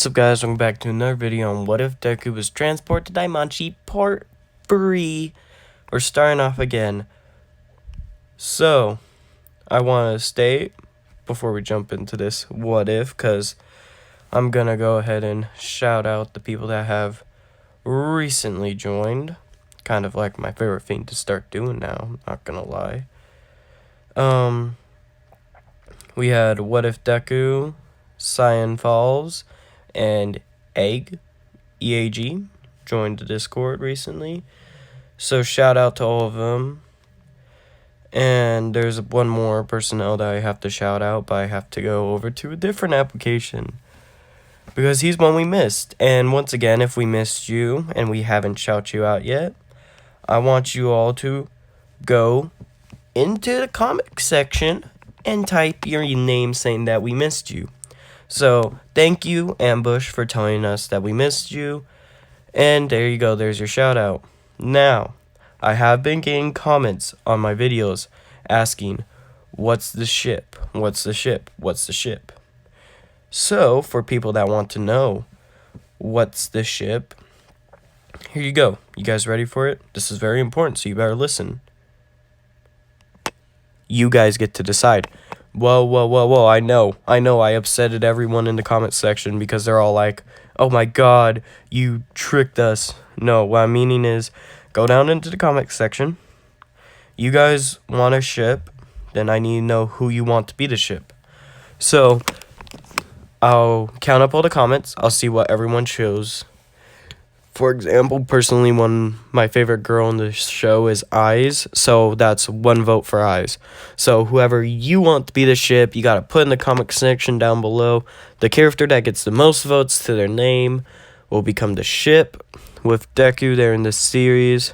What's up guys, welcome back to another video on what if Deku was transported to Danmachi part 3. We're starting off again. So, I want to state, before we jump into this what if, because I'm going to go ahead and shout out the people that have recently joined. Kind of like my favorite thing to start doing now, not going to lie. We had What If Deku, Cyan Falls, and EAG joined the Discord recently. So shout out to all of them. And there's one more personnel that I have to shout out, but I have to go over to a different application because he's one we missed. And once again, if we missed you and we haven't shout you out yet, I want you all to go into the comment section and type your name saying that we missed you. So, thank you, Ambush, for telling us that we missed you. And there you go, there's your shout out. Now, I have been getting comments on my videos asking, what's the ship? What's the ship? What's the ship? So, for people that want to know what's the ship, here you go. You guys ready for it? This is very important, so you better listen. You guys get to decide. Whoa, I know I upsetted everyone in the comment section because they're all like, oh my god, you tricked us. No, what I'm meaning is, go down into the comment section. You guys want a ship, then I need to know who you want to be the ship. So, I'll count up all the comments, I'll see what everyone chose. For example, personally, my favorite girl in the show is Eyes, so that's one vote for Eyes. So whoever you want to be the ship, you gotta put in the comment section down below. The character that gets the most votes to their name will become the ship with Deku there in this series.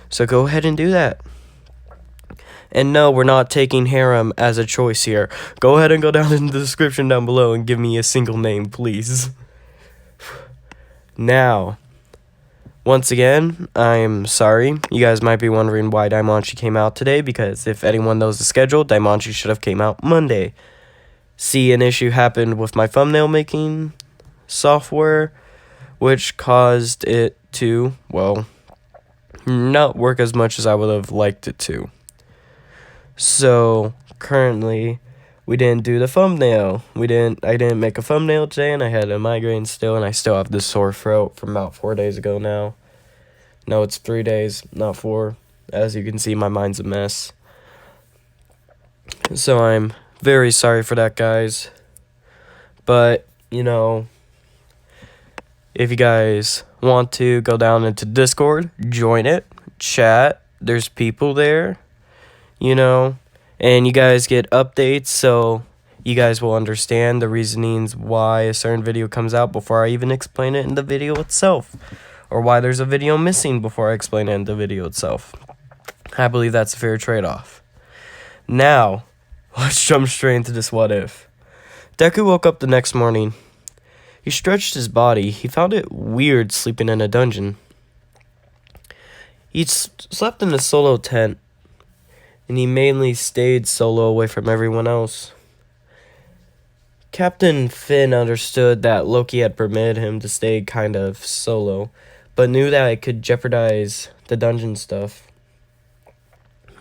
So go ahead and do that. And no, we're not taking harem as a choice here. Go ahead and go down in the description down below and give me a single name, please. Now, once again, I'm sorry. You guys might be wondering why danmachi came out today, because if anyone knows the schedule, danmachi should have came out Monday. See, an issue happened with my thumbnail making software, which caused it to, well, not work as much as I would have liked it to. So, currently, we didn't do the thumbnail. I didn't make a thumbnail today, and I had a migraine still, and I still have this sore throat from about 4 days ago now. No, it's 3 days, not 4. As you can see, my mind's a mess. So I'm very sorry for that, guys. But, you know, if you guys want to go down into Discord, join it, chat, there's people there, you know, and you guys get updates, so you guys will understand the reasonings why a certain video comes out before I even explain it in the video itself, or why there's a video missing before I explain it in the video itself. I believe that's a fair trade-off. Now, let's jump straight into this what if. Deku woke up the next morning. He stretched his body. He found it weird sleeping in a dungeon. He slept in a solo tent, and he mainly stayed solo away from everyone else. Captain Finn understood that Loki had permitted him to stay kind of solo, but knew that it could jeopardize the dungeon stuff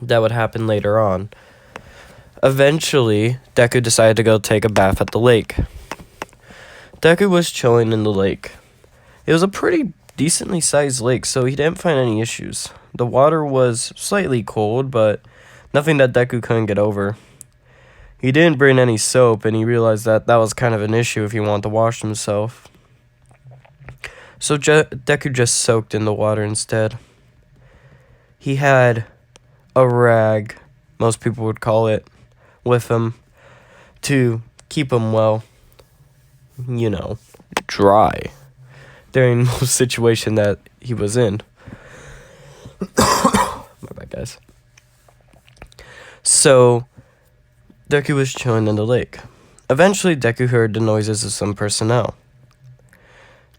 that would happen later on. Eventually, Deku decided to go take a bath at the lake. Deku was chilling in the lake. It was a pretty decently sized lake, so he didn't find any issues. The water was slightly cold, but nothing that Deku couldn't get over. He didn't bring any soap, and he realized that was kind of an issue if he wanted to wash himself. So Deku just soaked in the water instead. He had a rag, most people would call it, with him to keep him, well, you know, dry during the situation that he was in. My bad, guys. So, Deku was chilling in the lake. Eventually, Deku heard the noises of some personnel.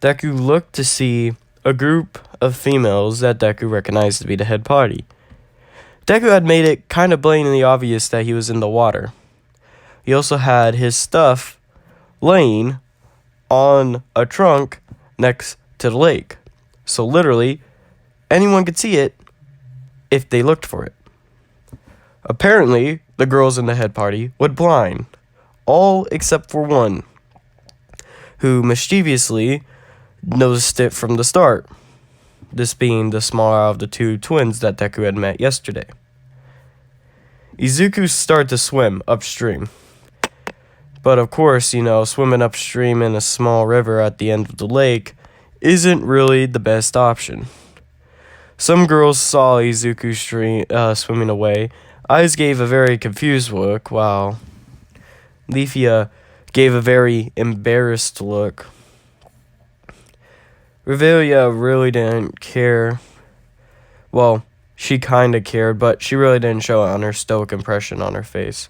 Deku looked to see a group of females that Deku recognized to be the head party. Deku had made it kind of blatantly obvious that he was in the water. He also had his stuff laying on a trunk next to the lake. So literally, anyone could see it if they looked for it. Apparently, the girls in the head party went blind, all except for one, who mischievously noticed it from the start, this being the smaller of the two twins that Deku had met yesterday. Izuku started to swim upstream. But of course, swimming upstream in a small river at the end of the lake isn't really the best option. Some girls saw Izuku swimming away. Eyes gave a very confused look, while Leafia gave a very embarrassed look. Revelia really didn't care. Well, she kinda cared, but she really didn't show it on her stoic impression on her face.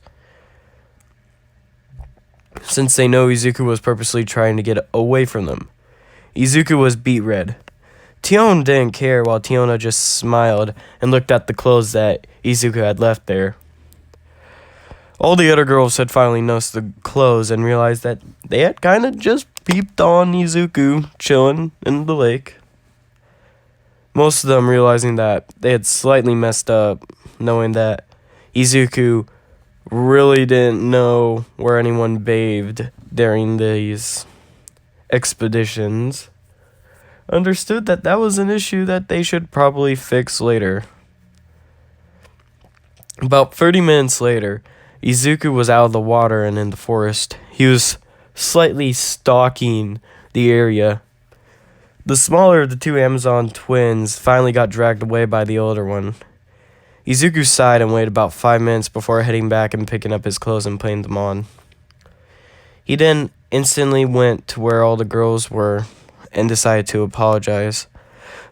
Since they know Izuku was purposely trying to get away from them. Izuku was beet red. Tion didn't care, while Tiona just smiled and looked at the clothes that Izuku had left there. All the other girls had finally noticed the clothes and realized that they had kind of just peeped on Izuku chilling in the lake. Most of them realizing that they had slightly messed up, knowing that Izuku really didn't know where anyone bathed during these expeditions, understood that that was an issue that they should probably fix later. About 30 minutes later, Izuku was out of the water and in the forest. He was slightly stalking the area. The smaller of the two Amazon twins finally got dragged away by the older one. Izuku sighed and waited about 5 minutes before heading back and picking up his clothes and putting them on. He then instantly went to where all the girls were and decided to apologize.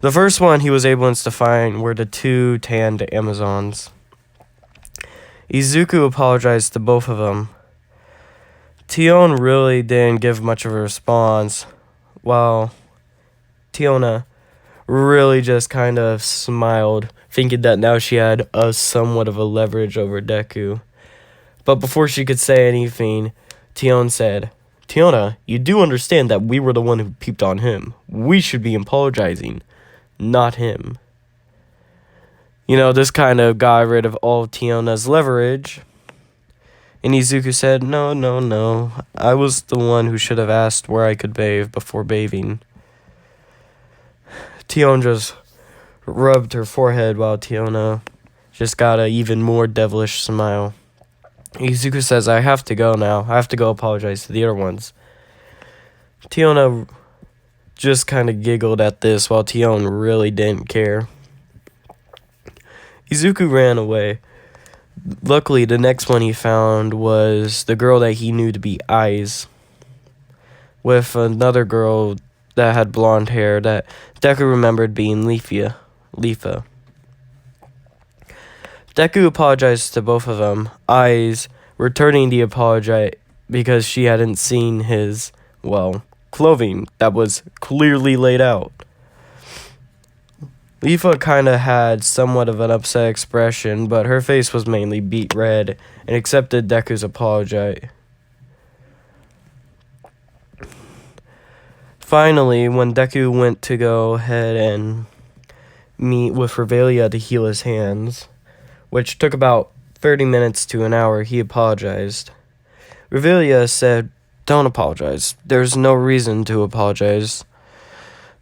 The first one he was able to find were the two tanned Amazons. Izuku apologized to both of them. Tion really didn't give much of a response, while Tiona really just kind of smiled, thinking that now she had a somewhat of a leverage over Deku. But before she could say anything, Tion said, "Tiona, you do understand that we were the one who peeped on him. We should be apologizing, not him." This kind of got rid of all of Tiona's leverage. And Izuku said, No. I was the one who should have asked where I could bathe before bathing. Tion just rubbed her forehead while Tiona just got an even more devilish smile. Izuku says, "I have to go now. I have to go apologize to the other ones." Tiona just kind of giggled at this, while Tion really didn't care. Izuku ran away. Luckily, the next one he found was the girl that he knew to be Eyes, with another girl that had blonde hair that Deku remembered being Leafia. Deku apologized to both of them, Eyes returning the apology because she hadn't seen his, clothing that was clearly laid out. Leafa kind of had somewhat of an upset expression, but her face was mainly beet red and accepted Deku's apology. Finally, when Deku went to go ahead and meet with Revelia to heal his hands, which took about 30 minutes to an hour, he apologized. Revelia said, "Don't apologize. There's no reason to apologize."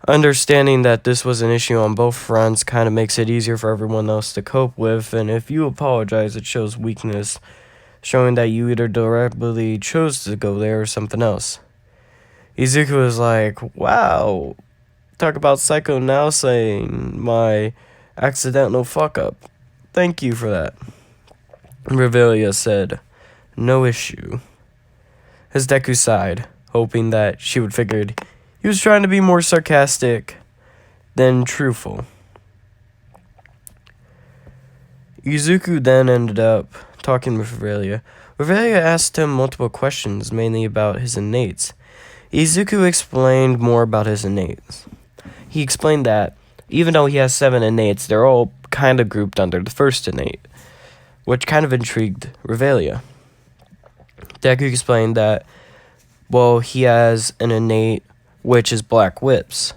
Understanding that this was an issue on both fronts kind of makes it easier for everyone else to cope with, and if you apologize, it shows weakness, showing that you either directly chose to go there or something else. Izuku was like, "Wow, talk about Psycho now saying my accidental fuck up. Thank you for that." Revelia said, "No issue." As Deku sighed, hoping that she would figure he was trying to be more sarcastic than truthful. Izuku then ended up talking with Revelia. Revelia asked him multiple questions, mainly about his innates. Izuku explained more about his innates. He explained that even though he has 7 innates, they're all kind of grouped under the first innate, which kind of intrigued Revelia. Deku explained that Well, he has an innate, which is black whips.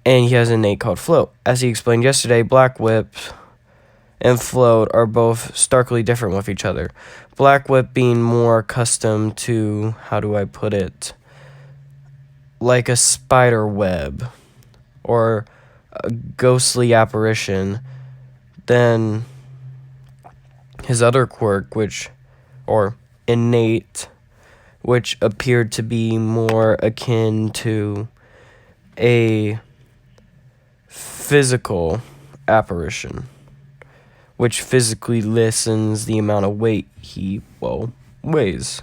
And he has an innate called float. As he explained yesterday, black whip and float are both starkly different with each other. Black whip being more accustomed to, how do I put it, like a spider web or a ghostly apparition, than his other quirk, or innate, which appeared to be more akin to a physical apparition, which physically lessens the amount of weight he, weighs.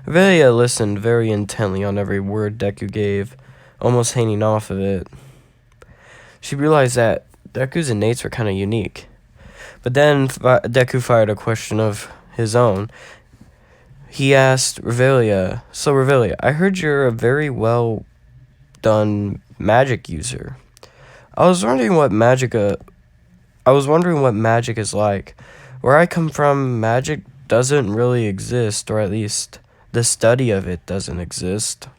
Velia listened very intently on every word Deku gave, almost hanging off of it. She realized that Deku's innates were kind of unique. But then Deku fired a question of his own. He asked Revelia, "So Revelia, I heard you're a very well done magic user. I was wondering what magic is like. Where I come from, magic doesn't really exist, or at least the study of it doesn't exist.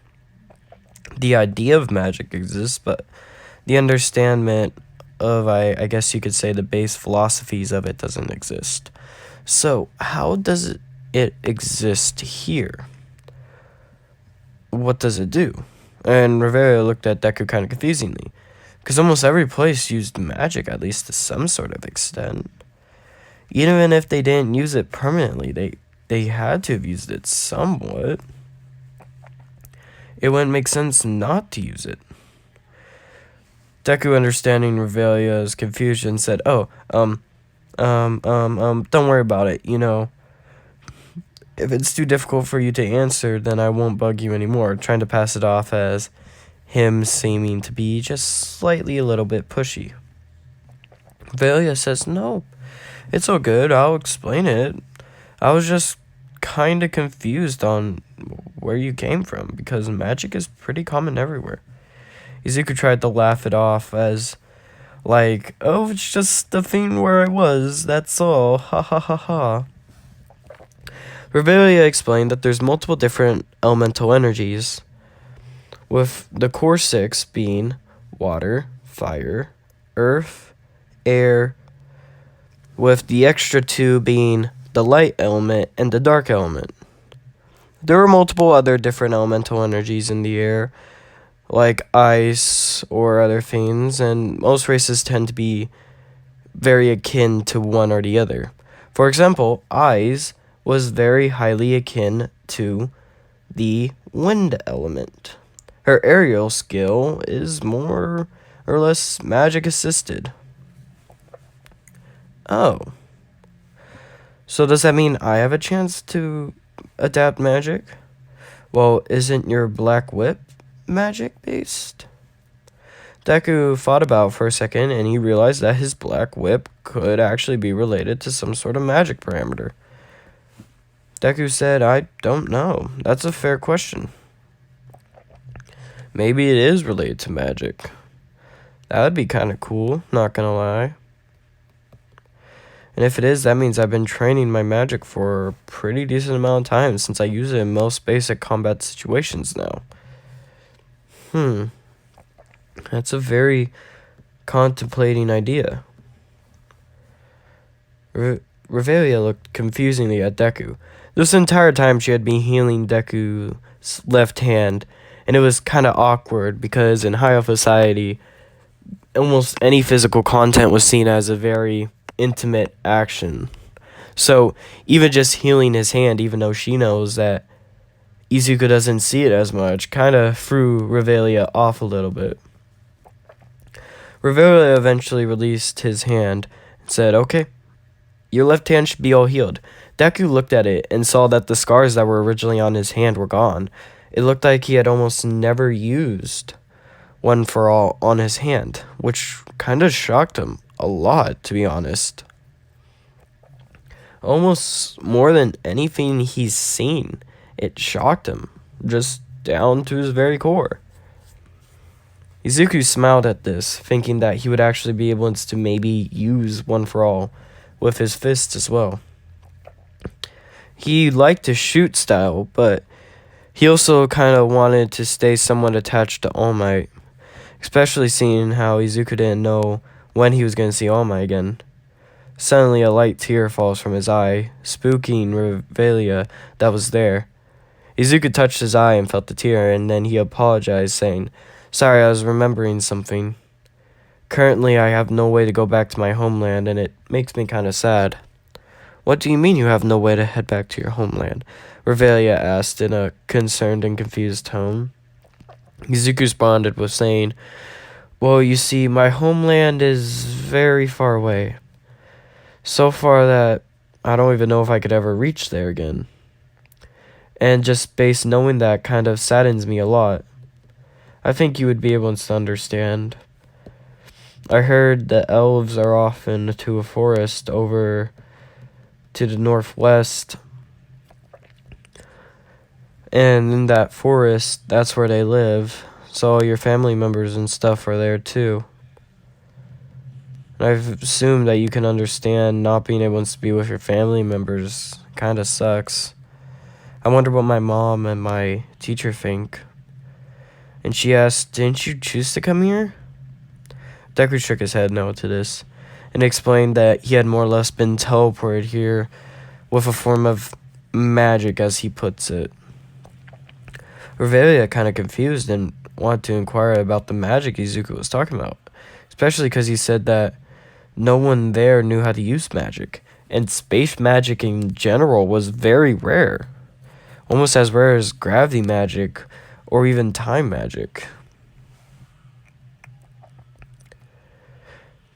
The idea of magic exists, but the understanding of, I guess you could say, the base philosophies of it doesn't exist. So, how does it exist here? What does it do?" And Rivera looked at Deku kind of confusingly, because almost every place used magic, at least to some sort of extent. Even if they didn't use it permanently, they had to have used it somewhat. It wouldn't make sense not to use it. Deku, understanding Revelia's confusion, said, don't worry about it, If it's too difficult for you to answer, then I won't bug you anymore, trying to pass it off as him seeming to be just slightly a little bit pushy. Velia says, "No, it's all good, I'll explain it. I was just kind of confused on where you came from, because magic is pretty common everywhere." Izuku tried to laugh it off as, like, "Oh, it's just the thing where I was, that's all, ha ha ha ha." Revelia explained that there's multiple different elemental energies, with the core 6 being water, fire, earth, air, with the extra 2 being the light element and the dark element. There are multiple other different elemental energies in the air, like ice or other things, and most races tend to be very akin to one or the other. For example, ice was very highly akin to the wind element. Her aerial skill is more or less magic assisted. Oh. So does that mean I have a chance to adapt magic? Well, isn't your black whip magic based? Deku thought about for a second, and he realized that his black whip could actually be related to some sort of magic parameter. Deku said, "I don't know. That's a fair question. Maybe it is related to magic. That would be kind of cool, not gonna lie. And if it is, that means I've been training my magic for a pretty decent amount of time, since I use it in most basic combat situations now." That's a very contemplating idea. Revelia looked confusingly at Deku. This entire time she had been healing Deku's left hand, and it was kind of awkward because in high elf society, almost any physical content was seen as a very intimate action. So even just healing his hand, even though she knows that Izuku doesn't see it as much, kind of threw Revelia off a little bit. Revelia eventually released his hand and said, "Okay, your left hand should be all healed." Deku looked at it and saw that the scars that were originally on his hand were gone. It looked like he had almost never used One for All on his hand, which kind of shocked him a lot, to be honest. Almost more than anything he's seen, it shocked him, just down to his very core. Izuku smiled at this, thinking that he would actually be able to maybe use One for All with his fists as well. He liked to shoot style, but he also kind of wanted to stay somewhat attached to All Might, especially seeing how Izuku didn't know when he was going to see All Might again. Suddenly, a light tear falls from his eye, spooking Revelia that was there. Izuku touched his eye and felt the tear, and then he apologized, saying, "Sorry, I was remembering something. Currently, I have no way to go back to my homeland, and it makes me kind of sad." "What do you mean you have no way to head back to your homeland?" Revelia asked in a concerned and confused tone. Izuku responded with saying, "Well, you see, my homeland is very far away. So far that I don't even know if I could ever reach there again. And just based knowing that kind of saddens me a lot. I think you would be able to understand. I heard the elves are off into a forest over to the northwest. And in that forest, that's where they live. So all your family members and stuff are there too. And I've assumed that you can understand not being able to be with your family members kind of sucks. I wonder what my mom and my teacher think." And she asked, "Didn't you choose to come here?" Deku shook his head no to this, and explained that he had more or less been teleported here with a form of magic, as he puts it. Revelia kind of confused and wanted to inquire about the magic Izuku was talking about, especially because he said that no one there knew how to use magic, and space magic in general was very rare, almost as rare as gravity magic or even time magic.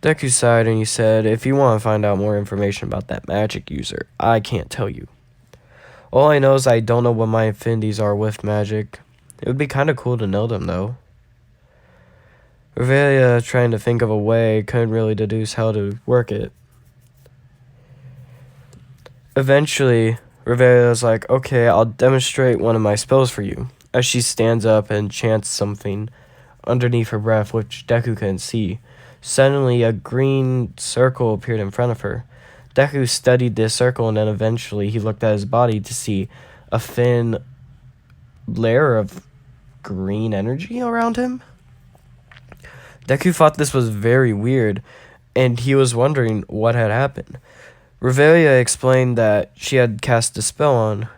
Deku sighed and he said, "If you want to find out more information about that magic user, I can't tell you. All I know is I don't know what my affinities are with magic. It would be kind of cool to know them, though." Revelia, trying to think of a way, couldn't really deduce how to work it. Eventually, Revelia was like, "Okay, I'll demonstrate one of my spells for you," as she stands up and chants something underneath her breath, which Deku couldn't see. Suddenly, a green circle appeared in front of her. Deku studied this circle, and then eventually he looked at his body to see a thin layer of green energy around him. Deku thought this was very weird, and he was wondering what had happened. Revelia explained that she had cast a spell on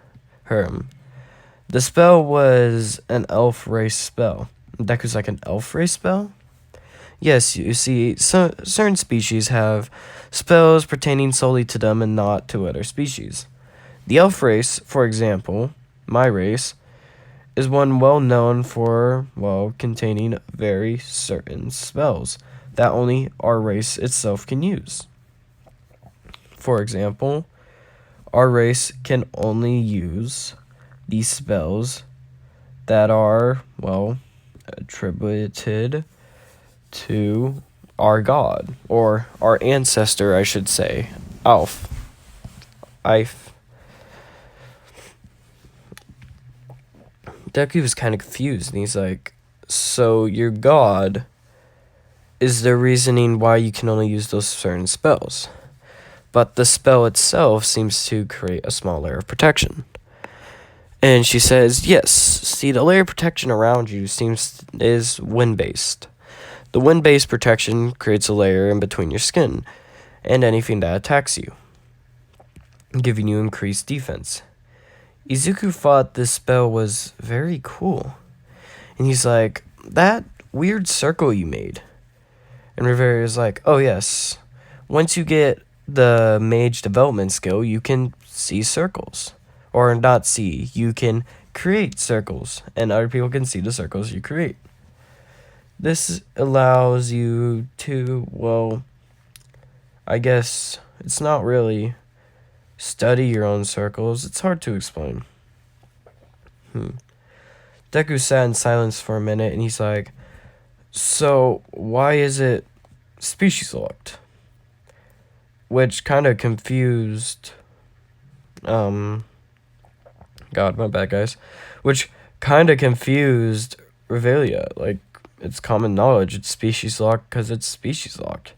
her. The spell was an elf race spell. Deku's like, "An elf race spell?" "Yes, you see, certain species have spells pertaining solely to them and not to other species. The elf race, for example, my race, is one well known for, well, containing very certain spells that only our race itself can use. For example, our race can only use these spells that are, well, attributed to our god, or our ancestor, I should say, Alf. If. Deku was kind of confused, and he's like, "So your god is the reasoning why you can only use those certain spells. But the spell itself seems to create a small layer of protection." And she says, "Yes, see, the layer of protection around you is wind-based. The wind-based protection creates a layer in between your skin and anything that attacks you, giving you increased defense." Izuku thought this spell was very cool. And he's like, "That weird circle you made." And Reveria is like, "Oh yes, once you get the mage development skill, you can see circles. Or not see, you can create circles, and other people can see the circles you create. This allows you to, well, I guess it's not really study your own circles. It's hard to explain." Deku sat in silence for a minute, and he's like, "So why is it species locked?" Which kind of confused, God, my bad, guys. Which kind of confused Revelia. Like, it's common knowledge it's species locked because it's species locked.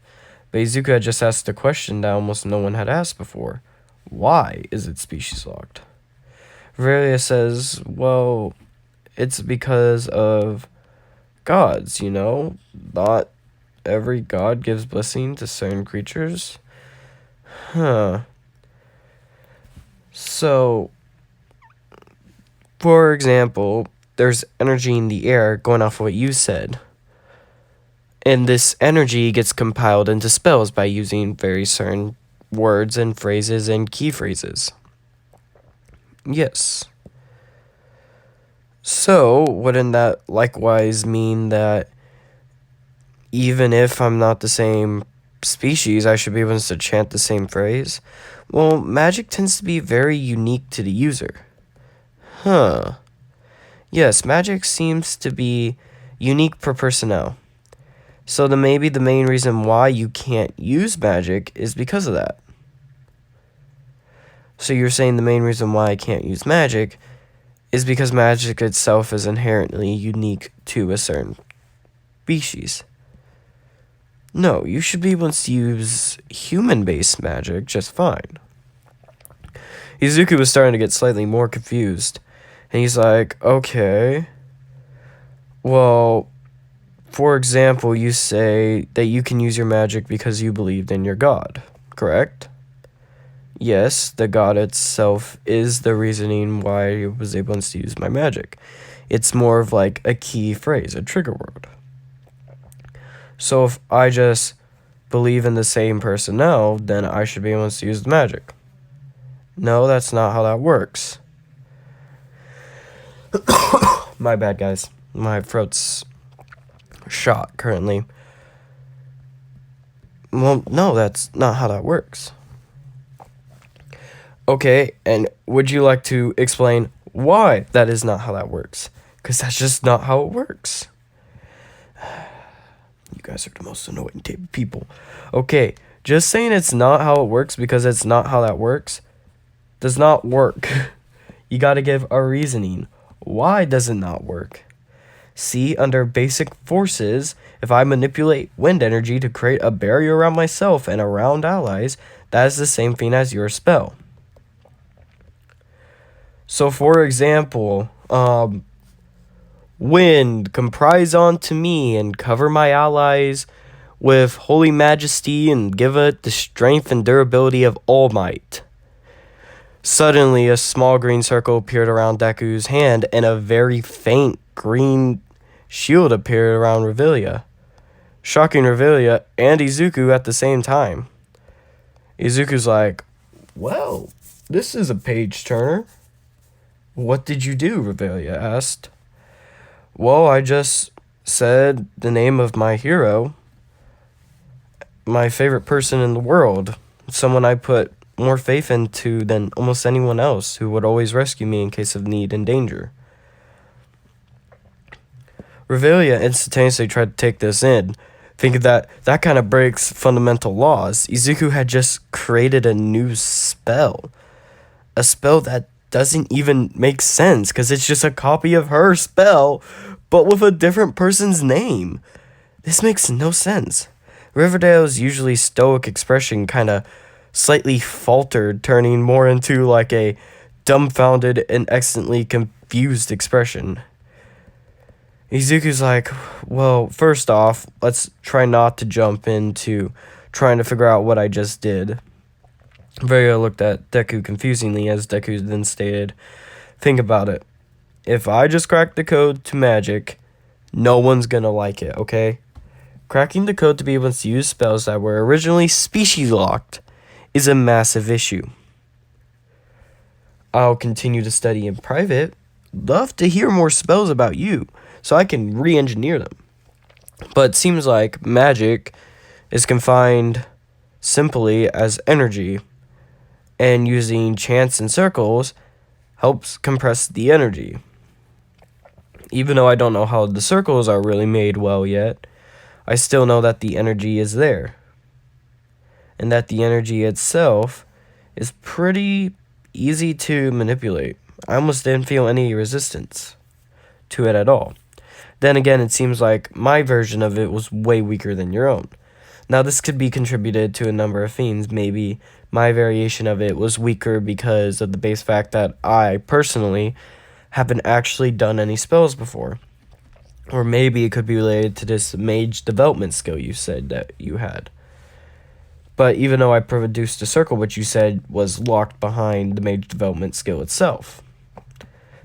But Izuku had just asked a question that almost no one had asked before. Why is it species locked? Revelia says, well, it's because of gods, you know? Not every god gives blessing to certain creatures. Huh. So, for example, there's energy in the air going off what you said. And this energy gets compiled into spells by using very certain words and phrases and key phrases. Yes. So, wouldn't that likewise mean that even if I'm not the same species, I should be able to chant the same phrase? Well, magic tends to be very unique to the user. Huh. Yes, magic seems to be unique per personnel. So then maybe the main reason why you can't use magic is because of that. So you're saying the main reason why I can't use magic is because magic itself is inherently unique to a certain species. No, you should be able to use human-based magic just fine. Izuku was starting to get slightly more confused. And he's like, okay, well, for example, you say that you can use your magic because you believed in your god, correct? Yes, the god itself is the reasoning why I was able to use my magic. It's more of like a key phrase, a trigger word. So if I just believe in the same personnel, then I should be able to use the magic. No, that's not how that works. My bad, guys. My throat's shot currently. Well, no, that's not how that works. Okay, and would you like to explain why that is not how that works? Because that's just not how it works. You guys are the most annoying type of people. Okay, just saying it's not how it works because it's not how that works does not work. You gotta give a reasoning. Why does it not work? See, under basic forces, if I manipulate wind energy to create a barrier around myself and around allies, that is the same thing as your spell. So, for example, wind, comprise onto me and cover my allies with holy majesty and give it the strength and durability of all might. Suddenly, a small green circle appeared around Deku's hand, and a very faint green shield appeared around Revelia, shocking Revelia and Izuku at the same time. Izuku's like, well, this is a page turner. What did you do? Revelia asked. Well, I just said the name of my hero, my favorite person in the world, someone I put more faith into than almost anyone else, who would always rescue me in case of need and danger. Revelia instantaneously tried to take this in, thinking that that kind of breaks fundamental laws. Izuku had just created a new spell. A spell that doesn't even make sense, because it's just a copy of her spell, but with a different person's name. This makes no sense. Riverdale's usually stoic expression kind of slightly faltered, turning more into like a dumbfounded and excellently confused expression. Izuku's like, well, first off, let's try not to jump into trying to figure out what I just did. Revelia looked at Deku confusingly as Deku then stated, think about it. If I just crack the code to magic, no one's gonna like it, okay? Cracking the code to be able to use spells that were originally species locked is a massive issue. I'll continue to study in private. Love to hear more spells about you, so I can re-engineer them. But it seems like magic is confined simply as energy, and using chants and circles helps compress the energy. Even though I don't know how the circles are really made well yet, I still know that the energy is there. And that the energy itself is pretty easy to manipulate. I almost didn't feel any resistance to it at all. Then again, it seems like my version of it was way weaker than your own. Now, this could be contributed to a number of things, maybe my variation of it was weaker because of the base fact that I, personally, haven't actually done any spells before. Or maybe it could be related to this mage development skill you said that you had. But even though I produced a circle, which you said was locked behind the mage development skill itself.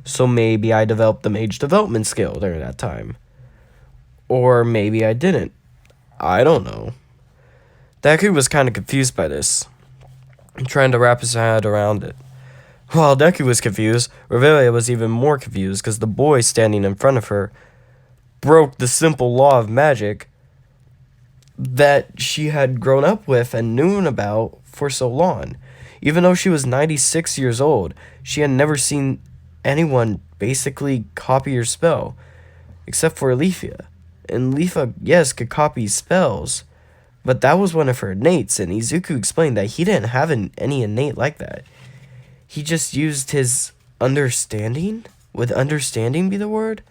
So maybe I developed the mage development skill during that time. Or maybe I didn't. I don't know. Deku was kind of confused by this, trying to wrap his head around it. While Deku was confused, Revelia was even more confused because the boy standing in front of her broke the simple law of magic that she had grown up with and known about for so long. Even though she was 96 years old, she had never seen anyone basically copy her spell, except for Leafia. And Leafia, yes, could copy spells, but that was one of her innates, and Izuku explained that he didn't have any innate like that. He just used his understanding? Would understanding be the word?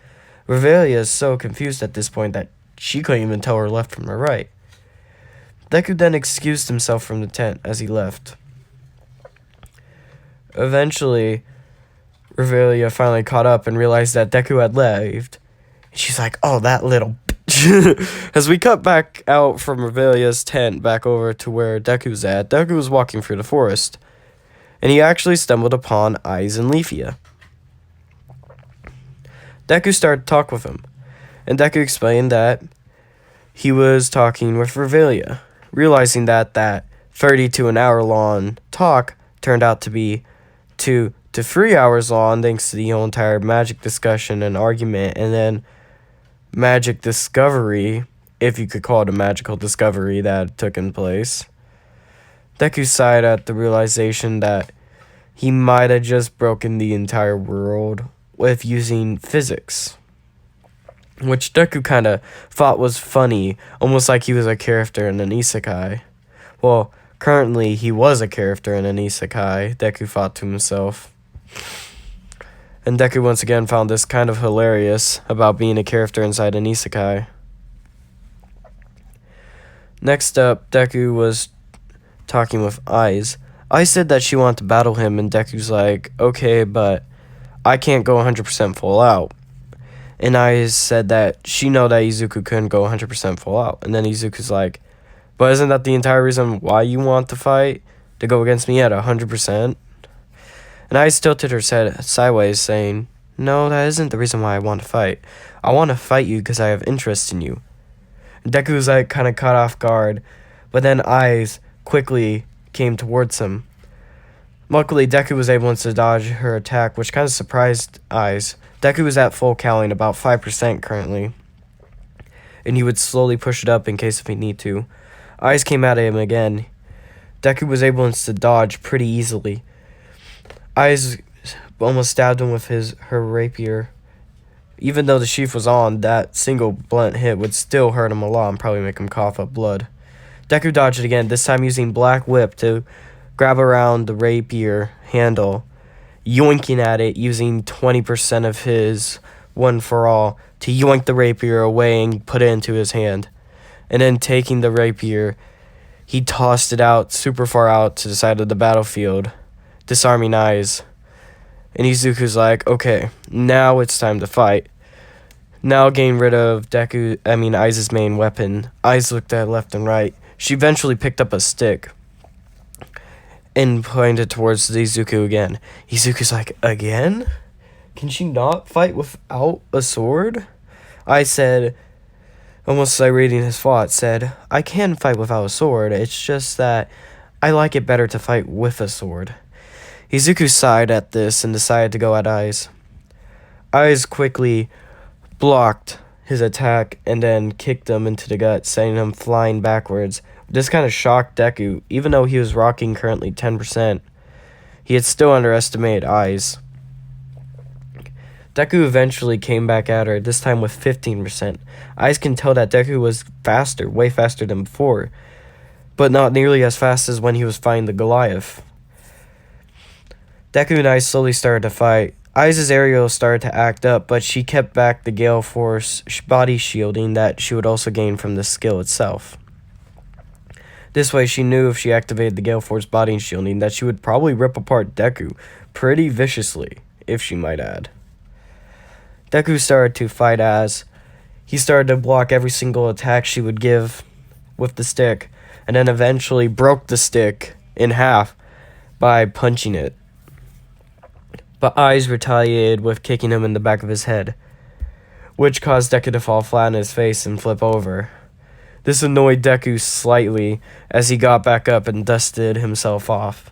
Revelia is so confused at this point that she couldn't even tell her left from her right. Deku then excused himself from the tent as he left. Eventually, Revelia finally caught up and realized that Deku had left. She's like, oh, that little bitch. As we cut back out from Revelia's tent back over to where Deku's at, Deku was walking through the forest, and he actually stumbled upon Aiz and Leafia. Deku started to talk with him, and Deku explained that he was talking with Revelia, realizing that 30 to an hour long talk turned out to be 2 to 3 hours long thanks to the whole entire magic discussion and argument, and then magic discovery, if you could call it a magical discovery that took in place. Deku sighed at the realization that he might have just broken the entire world with using physics, which Deku kind of thought was funny, almost like he was a character in an isekai. Well, currently he was a character in an isekai, Deku thought to himself. And Deku once again found this kind of hilarious about being a character inside an isekai. Next up, Deku was talking with Aiz. Aiz said that she wanted to battle him, and Deku's like, okay, but I can't go 100% full out. And Aiz said that she know that Izuku couldn't go 100% full out. And then Izuku's like, but isn't that the entire reason why you want to fight? To go against me at 100%? And Aiz tilted her head sideways, saying, no, that isn't the reason why I want to fight. I want to fight you because I have interest in you. And Deku's like kind of caught off guard, but then Aiz quickly came towards him. Luckily, Deku was able to dodge her attack, which kind of surprised Aiz. Deku is at full cowling, about 5% currently, and he would slowly push it up in case if he need to. Aiz came at him again. Deku was able to dodge pretty easily. Aiz almost stabbed him with her rapier. Even though the sheath was on, that single blunt hit would still hurt him a lot and probably make him cough up blood. Deku dodged it again, this time using Black Whip to grab around the rapier handle, yoinking at it using 20% of his One For All to yoink the rapier away and put it into his hand. And then taking the rapier, he tossed it out super far out to the side of the battlefield, disarming Aiz. And Izuku's like, okay, now it's time to fight. Now getting rid of Aiz's main weapon, Aiz looked at left and right. She eventually picked up a stick and pointed towards Izuku again. Izuku's like, again? Can she not fight without a sword? I said, almost like reading his thoughts, said, I can fight without a sword. It's just that I like it better to fight with a sword. Izuku sighed at this and decided to go at Aiz. Aiz quickly blocked his attack and then kicked him into the gut, sending him flying backwards. This kind of shocked Deku. Even though he was rocking currently 10%, he had still underestimated Aiz. Deku eventually came back at her, this time with 15%. Aiz can tell that Deku was faster, way faster than before, but not nearly as fast as when he was fighting the Goliath. Deku and Aiz slowly started to fight. Aiz's aerial started to act up, but she kept back the Gale Force body shielding that she would also gain from the skill itself. This way she knew if she activated the Gale Force body shielding that she would probably rip apart Deku pretty viciously, if she might add. Deku started to fight as he started to block every single attack she would give with the stick, and then eventually broke the stick in half by punching it. But Eyes retaliated with kicking him in the back of his head, which caused Deku to fall flat on his face and flip over. This annoyed Deku slightly as he got back up and dusted himself off.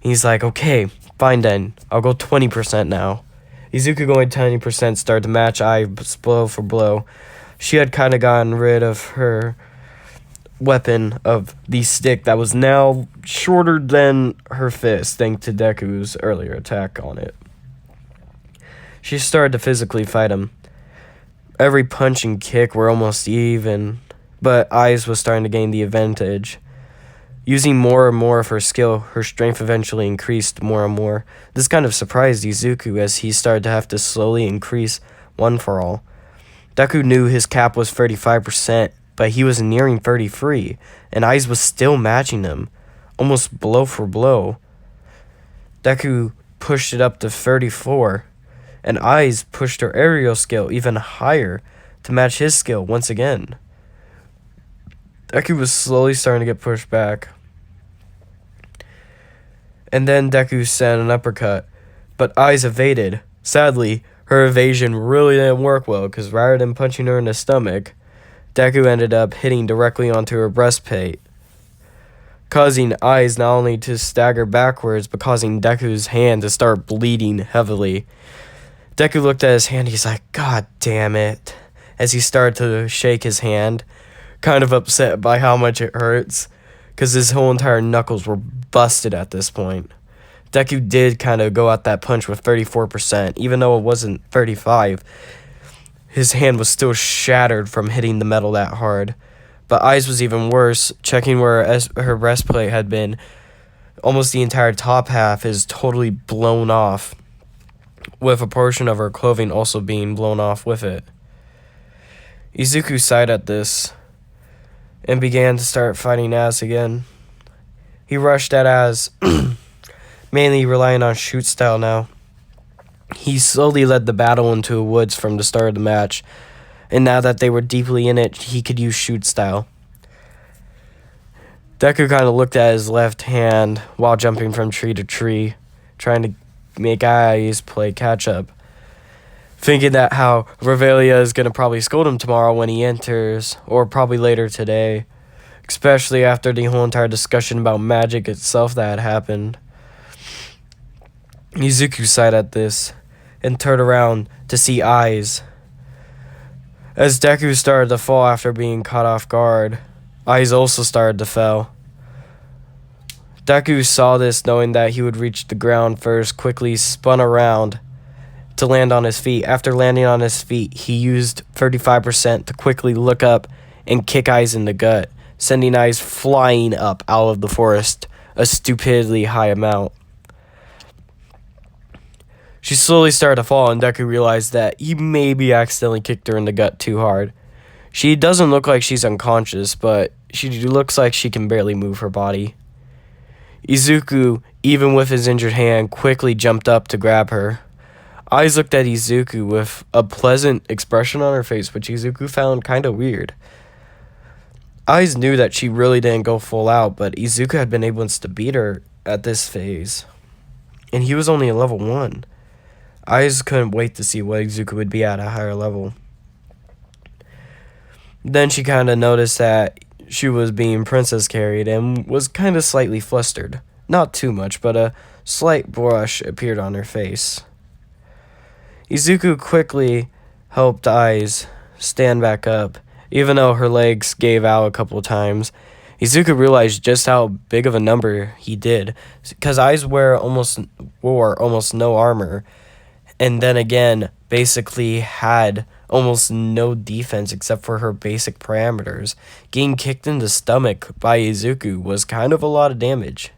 He's like, okay, fine then, I'll go 20% now. Izuku going 20% started to match Eyes blow for blow. She had kind of gotten rid of her weapon of the stick that was now shorter than her fist thanks to Deku's earlier attack on it. She started to physically fight him. Every punch and kick were almost even, but Eyes was starting to gain the advantage. Using more and more of her skill, her strength eventually increased more and more. This kind of surprised Izuku as he started to have to slowly increase one for all. Deku knew his cap was 35%, but he was nearing 33, and Eyes was still matching him, almost blow for blow. Deku pushed it up to 34, and Eyes pushed her aerial skill even higher to match his skill once again. Deku was slowly starting to get pushed back. And then Deku sent an uppercut, but Eyes evaded. Sadly, her evasion really didn't work well, because rather than punching her in the stomach, Deku ended up hitting directly onto her breastplate, causing Eyes not only to stagger backwards, but causing Deku's hand to start bleeding heavily. Deku looked at his hand, he's like, God damn it, as he started to shake his hand, kind of upset by how much it hurts, because his whole entire knuckles were busted at this point. Deku did kind of go at that punch with 34%, even though it wasn't 35. His hand was still shattered from hitting the metal that hard. But Eyes was even worse. Checking where her breastplate had been, almost the entire top half is totally blown off, with a portion of her clothing also being blown off with it. Izuku sighed at this and began to start fighting Az again. He rushed at Az, mainly relying on shoot style now. He slowly led the battle into the woods from the start of the match, and now that they were deeply in it, he could use shoot style. Deku kind of looked at his left hand while jumping from tree to tree, trying to make Eyes play catch up, thinking that how Revelia is going to probably scold him tomorrow when he enters, or probably later today, especially after the whole entire discussion about magic itself that had happened. Izuku sighed at this and turned around to see Eyes. As Deku started to fall after being caught off guard, Eyes also started to fall. Deku saw this, knowing that he would reach the ground first, quickly spun around to land on his feet. After landing on his feet, he used 35% to quickly look up and kick Eyes in the gut, sending Eyes flying up out of the forest, a stupidly high amount. She slowly started to fall, and Deku realized that he maybe accidentally kicked her in the gut too hard. She doesn't look like she's unconscious, but she looks like she can barely move her body. Izuku, even with his injured hand, quickly jumped up to grab her. Eyes looked at Izuku with a pleasant expression on her face, which Izuku found kind of weird. Eyes knew that she really didn't go full out, but Izuku had been able to beat her at this phase, and he was only a level 1. Eyes couldn't wait to see what Izuku would be at a higher level. Then she kind of noticed that she was being princess carried and was kind of slightly flustered. Not too much, but a slight blush appeared on her face. Izuku quickly helped Eyes stand back up, even though her legs gave out a couple of times. Izuku realized just how big of a number he did, because Eyes wore almost no armor, and then again basically had almost no defense except for her basic parameters. Getting kicked in the stomach by Izuku was kind of a lot of damage.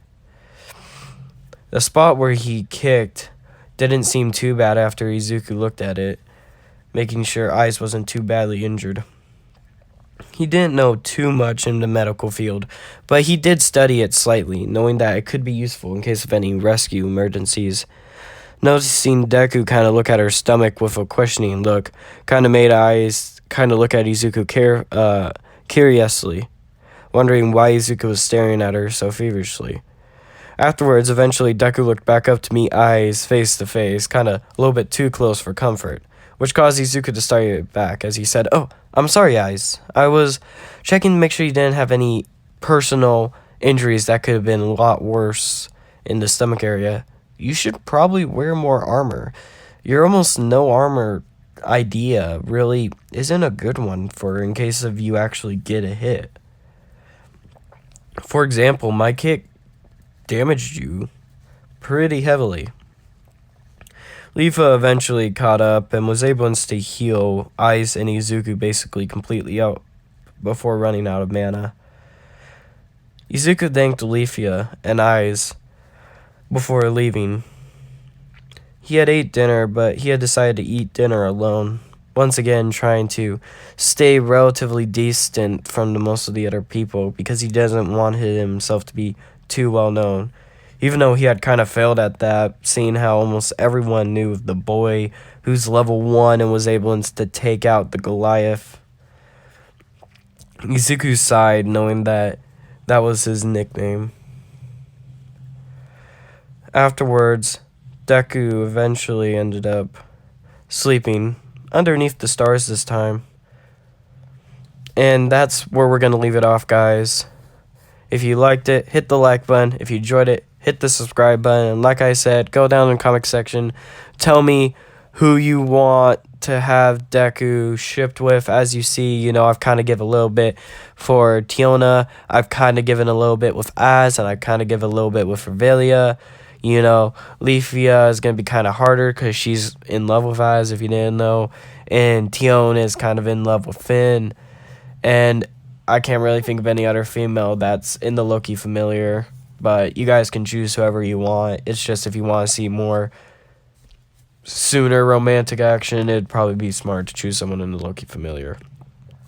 The spot where he kicked didn't seem too bad after Izuku looked at it, making sure Eyes wasn't too badly injured. He didn't know too much in the medical field, but he did study it slightly, knowing that it could be useful in case of any rescue emergencies. Noticing Deku kind of look at her stomach with a questioning look, kind of made eyes kind of look at Izuku curiously, wondering why Izuku was staring at her so feverishly. Afterwards, eventually, Deku looked back up to meet eyes face to face, kind of a little bit too close for comfort, which caused Izuku to start back as he said, "Oh, I'm sorry, Eyes. I was checking to make sure you didn't have any personal injuries that could have been a lot worse in the stomach area. You should probably wear more armor. Your almost no armor idea really isn't a good one for in case of you actually get a hit. For example, my kick damaged you pretty heavily." Leafa eventually caught up and was able to heal Ice and Izuku basically completely out before running out of mana. Izuku thanked Leafia and Ice before leaving. He had ate dinner, but he had decided to eat dinner alone, once again trying to stay relatively distant from the most of the other people because he doesn't want himself to be too well known. Even though he had kind of failed at that, seeing how almost everyone knew of the boy who's level 1 and was able to take out the Goliath. Izuku sighed, knowing that that was his nickname. Afterwards, Deku eventually ended up sleeping underneath the stars this time. And that's where we're going to leave it off, guys. If you liked it, hit the like button. If you enjoyed it, hit the subscribe button. And like I said, go down in the comic section. Tell me who you want to have Deku shipped with. As you see, I've kind of given a little bit for Tiona. I've kind of given a little bit with Az, and I kind of give a little bit with Revelia. Leafia is going to be kind of harder because she's in love with Az, if you didn't know. And Tiona is kind of in love with Finn. And I can't really think of any other female that's in the Loki familiar. But you guys can choose whoever you want. It's just if you want to see more sooner romantic action, it'd probably be smart to choose someone in the Loki familiar.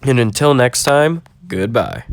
And until next time, goodbye.